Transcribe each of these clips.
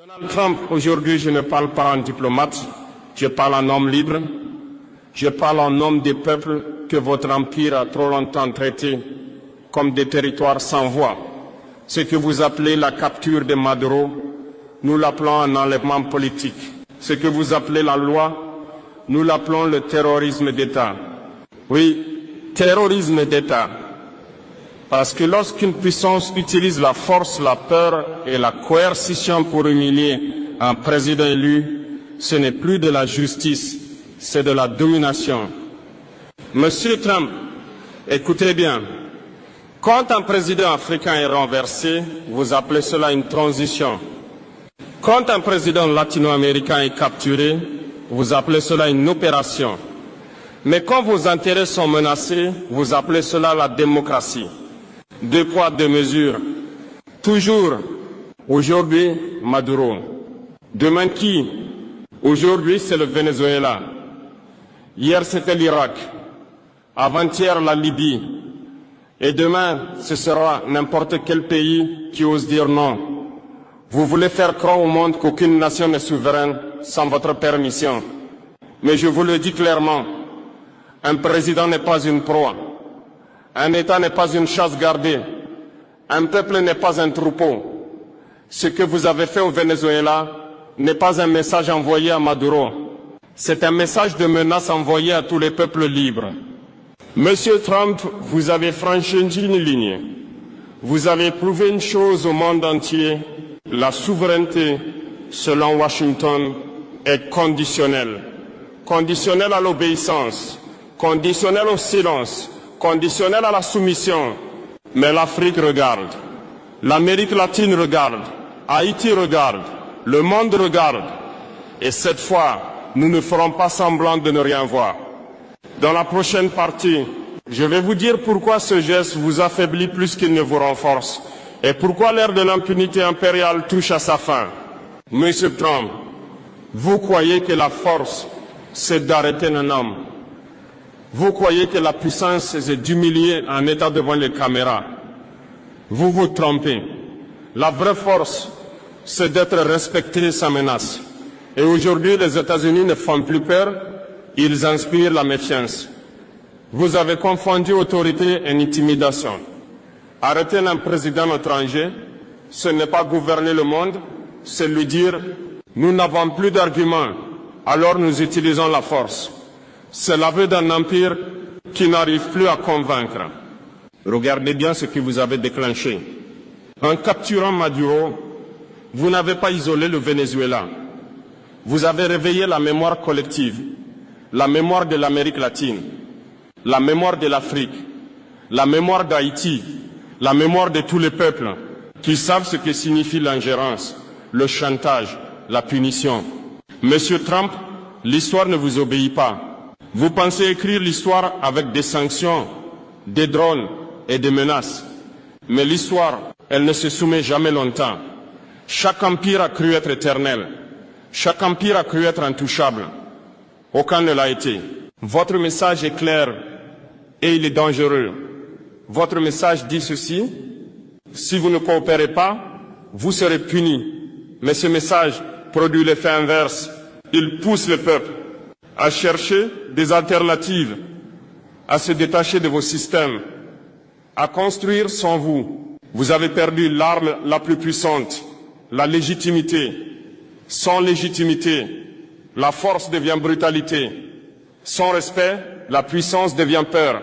Donald Trump, aujourd'hui, je ne parle pas en diplomate, je parle en homme libre, je parle en homme des peuples que votre empire a trop longtemps traités comme des territoires sans voix. Ce que vous appelez la capture de Maduro, nous l'appelons un enlèvement politique. Ce que vous appelez la loi, nous l'appelons le terrorisme d'État. Oui, terrorisme d'État. Parce que lorsqu'une puissance utilise la force, la peur et la coercition pour humilier un président élu, ce n'est plus de la justice, c'est de la domination. Monsieur Trump, écoutez bien, quand un président africain est renversé, vous appelez cela une transition. Quand un président latino-américain est capturé, vous appelez cela une opération. Mais quand vos intérêts sont menacés, vous appelez cela la démocratie. Deux poids, deux mesures. Toujours, aujourd'hui, Maduro. Demain qui? Aujourd'hui, c'est le Venezuela. Hier, c'était l'Irak. Avant-hier, la Libye. Et demain, ce sera n'importe quel pays qui ose dire non. Vous voulez faire croire au monde qu'aucune nation n'est souveraine sans votre permission. Mais je vous le dis clairement, un président n'est pas une proie. Un État n'est pas une chasse gardée. Un peuple n'est pas un troupeau. Ce que vous avez fait au Venezuela n'est pas un message envoyé à Maduro. C'est un message de menace envoyé à tous les peuples libres. Monsieur Trump, vous avez franchi une ligne. Vous avez prouvé une chose au monde entier. La souveraineté, selon Washington, est conditionnelle. Conditionnelle à l'obéissance, conditionnelle au silence, conditionnelle à la soumission. Mais l'Afrique regarde, l'Amérique latine regarde, Haïti regarde, le monde regarde. Et cette fois, nous ne ferons pas semblant de ne rien voir. Dans la prochaine partie, je vais vous dire pourquoi ce geste vous affaiblit plus qu'il ne vous renforce et pourquoi l'ère de l'impunité impériale touche à sa fin. Monsieur Trump, vous croyez que la force, c'est d'arrêter un homme. Vous croyez que la puissance, c'est d'humilier un État devant les caméras. Vous vous trompez. La vraie force, c'est d'être respecté sans menace. Et aujourd'hui, les États-Unis ne font plus peur, ils inspirent la méfiance. Vous avez confondu autorité et intimidation. Arrêter un président étranger, ce n'est pas gouverner le monde, c'est lui dire « nous n'avons plus d'arguments, alors nous utilisons la force ». C'est l'aveu d'un empire qui n'arrive plus à convaincre. Regardez bien ce que vous avez déclenché. En capturant Maduro, vous n'avez pas isolé le Venezuela. Vous avez réveillé la mémoire collective, la mémoire de l'Amérique latine, la mémoire de l'Afrique, la mémoire d'Haïti, la mémoire de tous les peuples qui savent ce que signifie l'ingérence, le chantage, la punition. Monsieur Trump, l'histoire ne vous obéit pas. Vous pensez écrire l'histoire avec des sanctions, des drones et des menaces. Mais l'histoire, elle ne se soumet jamais longtemps. Chaque empire a cru être éternel. Chaque empire a cru être intouchable. Aucun ne l'a été. Votre message est clair et il est dangereux. Votre message dit ceci: si vous ne coopérez pas, vous serez punis. Mais ce message produit l'effet inverse. Il pousse le peuple à chercher des alternatives, à se détacher de vos systèmes, à construire sans vous. Vous avez perdu l'arme la plus puissante, la légitimité. Sans légitimité, la force devient brutalité. Sans respect, la puissance devient peur.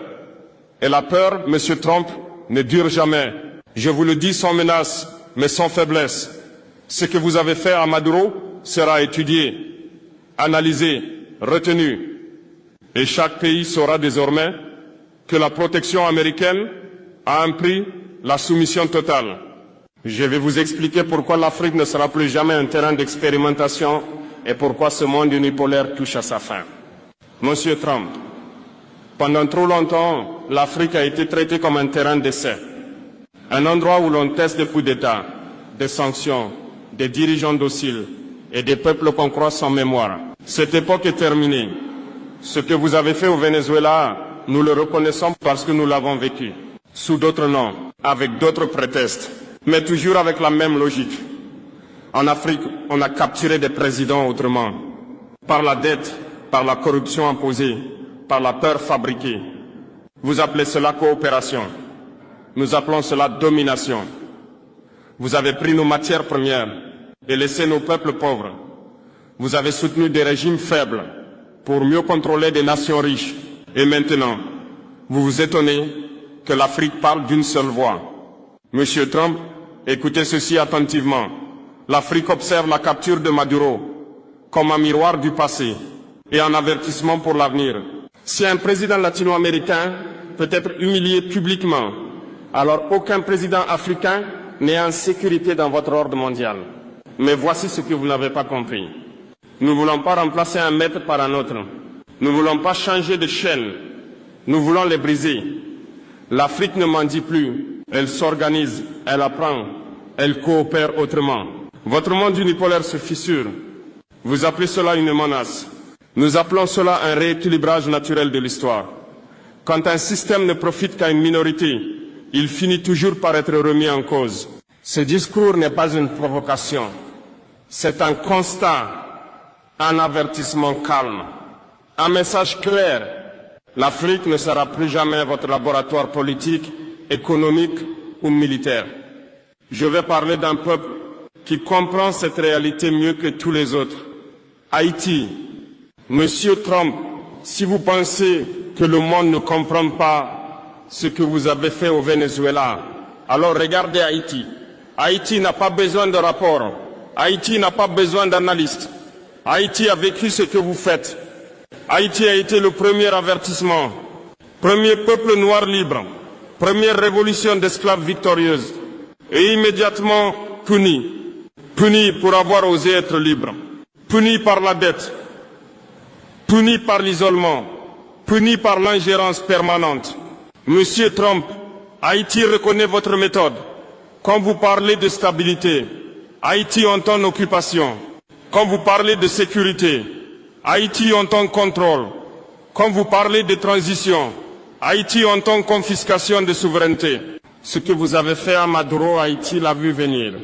Et la peur, Monsieur Trump, ne dure jamais. Je vous le dis sans menace, mais sans faiblesse. Ce que vous avez fait à Maduro sera étudié, analysé, retenu. Et chaque pays saura désormais que la protection américaine a un prix, la soumission totale. Je vais vous expliquer pourquoi l'Afrique ne sera plus jamais un terrain d'expérimentation et pourquoi ce monde unipolaire touche à sa fin. Monsieur Trump, pendant trop longtemps, l'Afrique a été traitée comme un terrain d'essai. Un endroit où l'on teste des coups d'État, des sanctions, des dirigeants dociles et des peuples qu'on croit sans mémoire. Cette époque est terminée. Ce que vous avez fait au Venezuela, nous le reconnaissons parce que nous l'avons vécu. Sous d'autres noms, avec d'autres prétextes, mais toujours avec la même logique. En Afrique, on a capturé des présidents autrement, par la dette, par la corruption imposée, par la peur fabriquée. Vous appelez cela coopération. Nous appelons cela domination. Vous avez pris nos matières premières et laissé nos peuples pauvres. Vous avez soutenu des régimes faibles pour mieux contrôler des nations riches. Et maintenant, vous vous étonnez que l'Afrique parle d'une seule voix. Monsieur Trump, écoutez ceci attentivement. L'Afrique observe la capture de Maduro comme un miroir du passé et un avertissement pour l'avenir. Si un président latino-américain peut être humilié publiquement, alors aucun président africain n'est en sécurité dans votre ordre mondial. Mais voici ce que vous n'avez pas compris. Nous ne voulons pas remplacer un maître par un autre. Nous ne voulons pas changer de chaîne. Nous voulons les briser. L'Afrique ne mendie plus. Elle s'organise, elle apprend, elle coopère autrement. Votre monde unipolaire se fissure. Vous appelez cela une menace. Nous appelons cela un rééquilibrage naturel de l'histoire. Quand un système ne profite qu'à une minorité, il finit toujours par être remis en cause. Ce discours n'est pas une provocation. C'est un constat, un avertissement calme, un message clair. L'Afrique ne sera plus jamais votre laboratoire politique, économique ou militaire. Je vais parler d'un peuple qui comprend cette réalité mieux que tous les autres. Haïti. Monsieur Trump, si vous pensez que le monde ne comprend pas ce que vous avez fait au Venezuela, alors regardez Haïti. Haïti n'a pas besoin de rapport. Haïti n'a pas besoin d'analystes. Haïti a vécu ce que vous faites. Haïti a été le premier avertissement, premier peuple noir libre, première révolution d'esclaves victorieuse, et immédiatement puni. Puni pour avoir osé être libre, puni par la dette, puni par l'isolement, puni par l'ingérence permanente. Monsieur Trump, Haïti reconnaît votre méthode. Quand vous parlez de stabilité, Haïti entend occupation. Quand vous parlez de sécurité, Haïti entend contrôle. Quand vous parlez de transition, Haïti entend confiscation de souveraineté. Ce que vous avez fait à Maduro, Haïti l'a vu venir.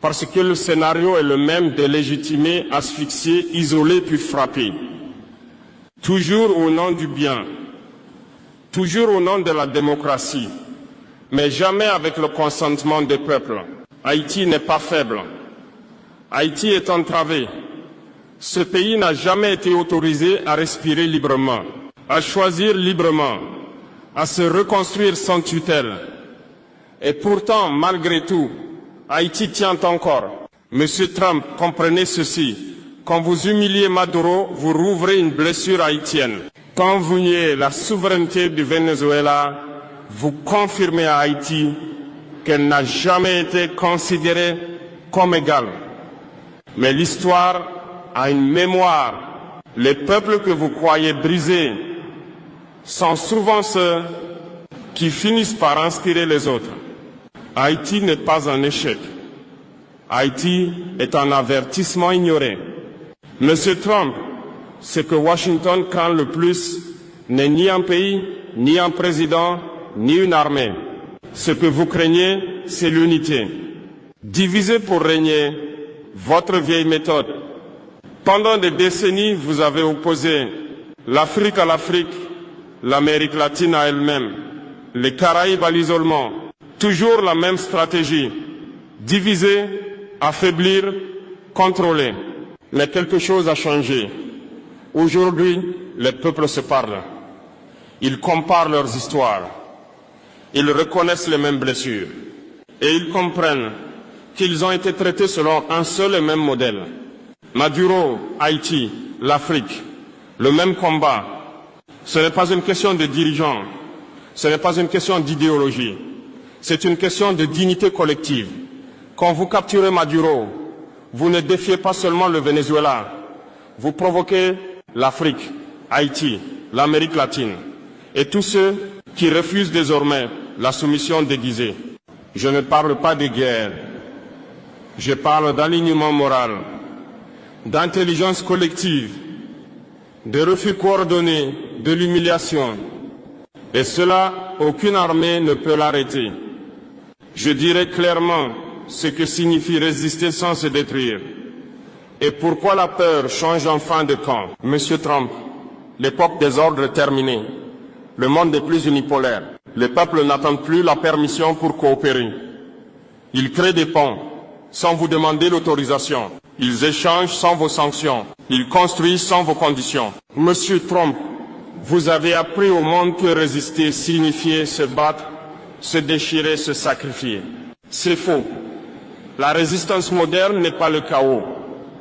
Parce que le scénario est le même de légitimer, asphyxier, isoler puis frapper. Toujours au nom du bien, toujours au nom de la démocratie, mais jamais avec le consentement des peuples. Haïti n'est pas faible. Haïti est entravé. Ce pays n'a jamais été autorisé à respirer librement, à choisir librement, à se reconstruire sans tutelle. Et pourtant, malgré tout, Haïti tient encore. Monsieur Trump, comprenez ceci. Quand vous humiliez Maduro, vous rouvrez une blessure haïtienne. Quand vous niez la souveraineté du Venezuela, vous confirmez à Haïti qu'elle n'a jamais été considérée comme égale. Mais l'histoire a une mémoire. Les peuples que vous croyez brisés sont souvent ceux qui finissent par inspirer les autres. Haïti n'est pas un échec. Haïti est un avertissement ignoré. Monsieur Trump, ce que Washington craint le plus n'est ni un pays, ni un président, ni une armée. Ce que vous craignez, c'est l'unité. Diviser pour régner, votre vieille méthode. Pendant des décennies, vous avez opposé l'Afrique à l'Afrique, l'Amérique latine à elle-même, les Caraïbes à l'isolement. Toujours la même stratégie. Diviser, affaiblir, contrôler. Mais quelque chose a changé. Aujourd'hui, les peuples se parlent. Ils comparent leurs histoires. Ils reconnaissent les mêmes blessures. Et ils comprennent qu'ils ont été traités selon un seul et même modèle. Maduro, Haïti, l'Afrique, le même combat. Ce n'est pas une question de dirigeants. Ce n'est pas une question d'idéologie. C'est une question de dignité collective. Quand vous capturez Maduro, vous ne défiez pas seulement le Venezuela. Vous provoquez l'Afrique, Haïti, l'Amérique latine et tous ceux qui refusent désormais la soumission déguisée. Je ne parle pas de guerre. Je parle d'alignement moral, d'intelligence collective, de refus coordonné, de l'humiliation. Et cela, aucune armée ne peut l'arrêter. Je dirais clairement ce que signifie résister sans se détruire et pourquoi la peur change enfin de camp. Monsieur Trump, l'époque des ordres est terminée. Le monde n'est plus unipolaire. Les peuples n'attendent plus la permission pour coopérer. Ils créent des ponts sans vous demander l'autorisation. Ils échangent sans vos sanctions. Ils construisent sans vos conditions. Monsieur Trump, vous avez appris au monde que résister signifiait se battre, se déchirer, se sacrifier. C'est faux. La résistance moderne n'est pas le chaos.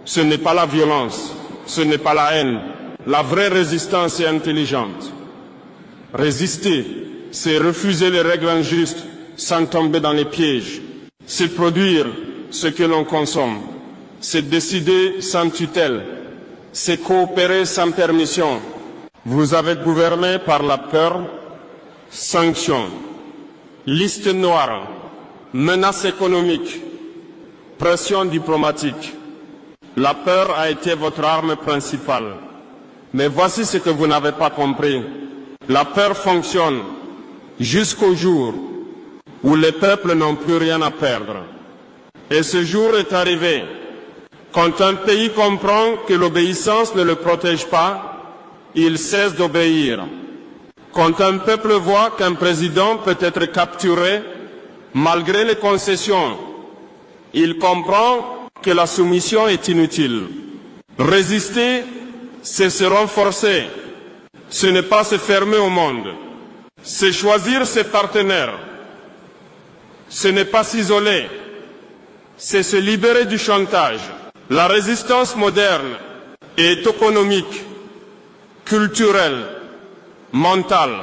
Ce n'est pas la violence. Ce n'est pas la haine. La vraie résistance est intelligente. Résister, c'est refuser les règles injustes sans tomber dans les pièges. C'est produire ce que l'on consomme. C'est décider sans tutelle. C'est coopérer sans permission. Vous avez gouverné par la peur, sanctions, liste noire, menaces économiques, pression diplomatique. La peur a été votre arme principale. Mais voici ce que vous n'avez pas compris. La peur fonctionne jusqu'au jour où les peuples n'ont plus rien à perdre. Et ce jour est arrivé quand un pays comprend que l'obéissance ne le protège pas, il cesse d'obéir. Quand un peuple voit qu'un président peut être capturé malgré les concessions, il comprend que la soumission est inutile. Résister, c'est se renforcer. Ce n'est pas se fermer au monde. C'est choisir ses partenaires. Ce n'est pas s'isoler. C'est se libérer du chantage. La résistance moderne est économique, culturelle, mentale.